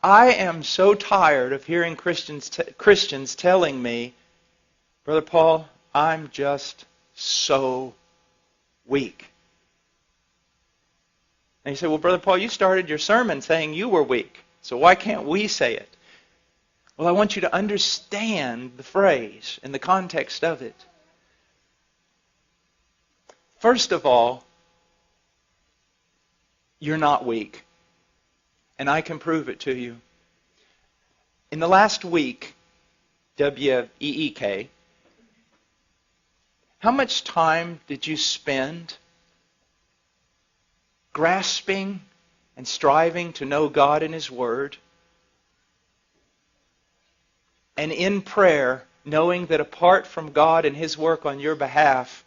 I am so tired of hearing Christians telling me, Brother Paul, I'm just so weak. And you say, well, Brother Paul, you started your sermon saying you were weak. So why can't we say it? Well, I want you to understand the phrase and the context of it. First of all, you're not weak. And I can prove it to you. In the last week, W-E-E-K, how much time did you spend grasping and striving to know God and His Word, and in prayer, knowing that apart from God and His work on your behalf,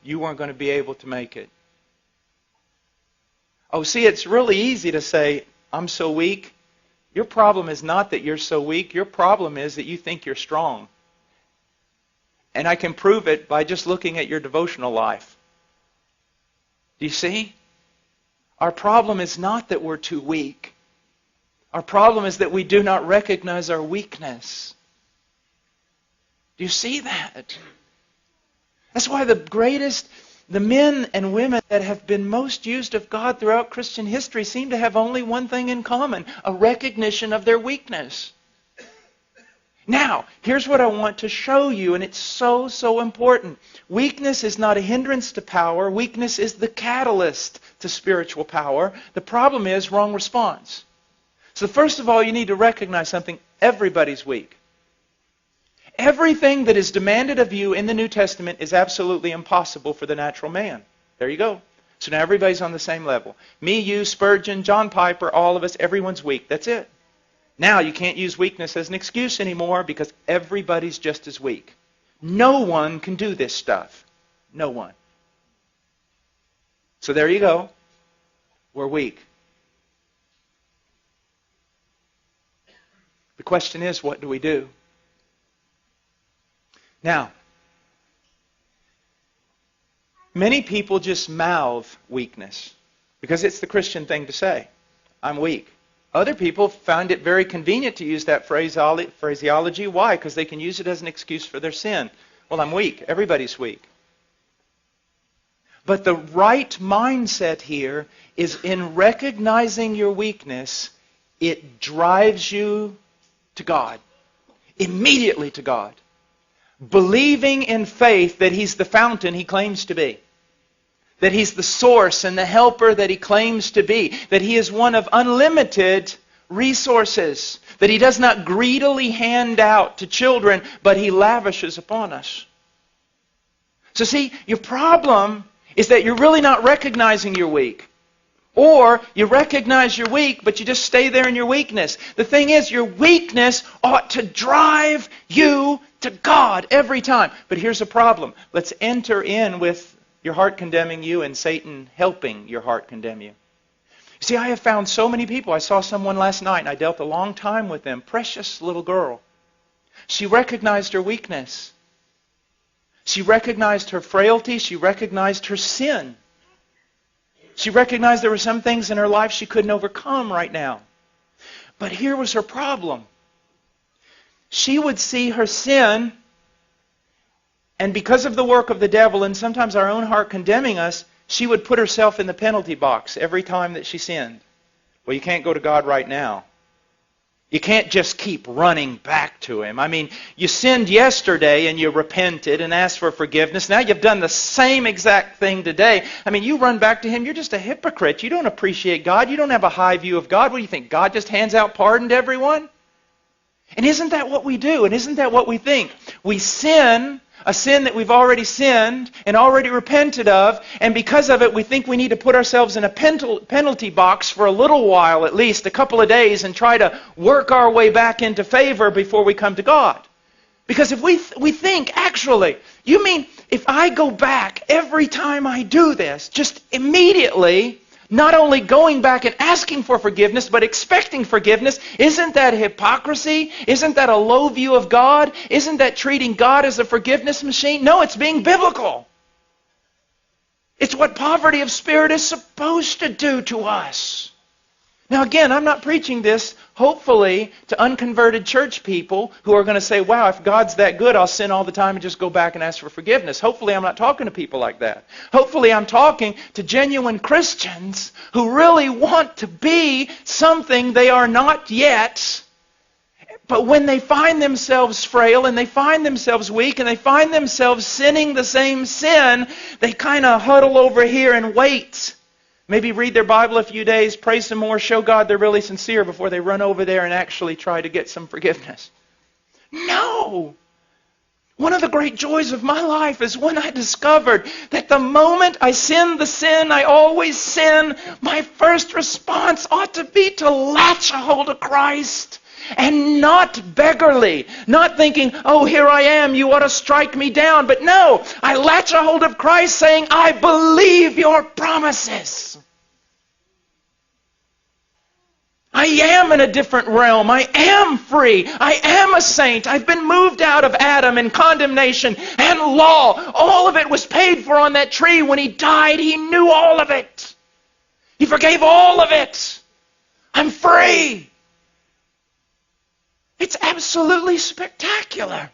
you weren't going to be able to make it? Oh, see, it's really easy to say, I'm so weak. Your problem is not that you're so weak. Your problem is that you think you're strong. And I can prove it by just looking at your devotional life. Do you see? Our problem is not that we're too weak. Our problem is that we do not recognize our weakness. Do you see that? That's why the men and women that have been most used of God throughout Christian history seem to have only one thing in common, a recognition of their weakness. Now, here's what I want to show you, and it's so, so important. Weakness is not a hindrance to power. Weakness is the catalyst to spiritual power. The problem is wrong response. So first of all, you need to recognize something. Everybody's weak. Everything that is demanded of you in the New Testament is absolutely impossible for the natural man. There you go. So now everybody's on the same level. Me, you, Spurgeon, John Piper, all of us, everyone's weak. That's it. Now you can't use weakness as an excuse anymore because everybody's just as weak. No one can do this stuff. No one. So there you go. We're weak. The question is, what do we do? Now, many people just mouth weakness because it's the Christian thing to say. I'm weak. Other people find it very convenient to use that phraseology. Why? Because they can use it as an excuse for their sin. Well, I'm weak. Everybody's weak. But the right mindset here is in recognizing your weakness, it drives you to God. Immediately to God. Believing in faith that He's the fountain He claims to be. That He's the source and the helper that He claims to be. That He is one of unlimited resources. That He does not greedily hand out to children, but He lavishes upon us. So see, your problem is that you're really not recognizing you're weak. Or you recognize you're weak, but you just stay there in your weakness. The thing is, your weakness ought to drive you to God every time. But here's the problem. Let's enter in with your heart condemning you and Satan helping your heart condemn you. See, I have found so many people. I saw someone last night and I dealt a long time with them. Precious little girl. She recognized her weakness. She recognized her frailty. She recognized her sin. She recognized there were some things in her life she couldn't overcome right now. But here was her problem. She would see her sin, and because of the work of the devil and sometimes our own heart condemning us, she would put herself in the penalty box every time that she sinned. Well, you can't go to God right now. You can't just keep running back to Him. I mean, you sinned yesterday and you repented and asked for forgiveness. Now you've done the same exact thing today. I mean, you run back to Him, you're just a hypocrite. You don't appreciate God. You don't have a high view of God. What do you think? God just hands out pardon to everyone? And isn't that what we do? And isn't that what we think? We sin, a sin that we've already sinned and already repented of, and because of it we think we need to put ourselves in a penalty box for a little while, at least a couple of days, and try to work our way back into favor before we come to God. Because if we think, actually, you mean if I go back every time I do this, just immediately, not only going back and asking for forgiveness, but expecting forgiveness, isn't that hypocrisy? Isn't that a low view of God? Isn't that treating God as a forgiveness machine? No, it's being biblical. It's what poverty of spirit is supposed to do to us. Now again, I'm not preaching this, hopefully, to unconverted church people who are going to say, wow, if God's that good, I'll sin all the time and just go back and ask for forgiveness. Hopefully I'm not talking to people like that. Hopefully I'm talking to genuine Christians who really want to be something they are not yet. But when they find themselves frail and they find themselves weak and they find themselves sinning the same sin, they kind of huddle over here and wait. Maybe read their Bible a few days, pray some more, show God they're really sincere before they run over there and actually try to get some forgiveness. No! One of the great joys of my life is when I discovered that the moment I sin the sin I always sin, my first response ought to be to latch a hold of Christ. And not beggarly, not thinking, oh, here I am, you ought to strike me down. But no, I latch a hold of Christ saying, I believe your promises. I am in a different realm. I am free. I am a saint. I've been moved out of Adam and condemnation and law. All of it was paid for on that tree. When He died, He knew all of it. He forgave all of it. I'm free. It's absolutely spectacular.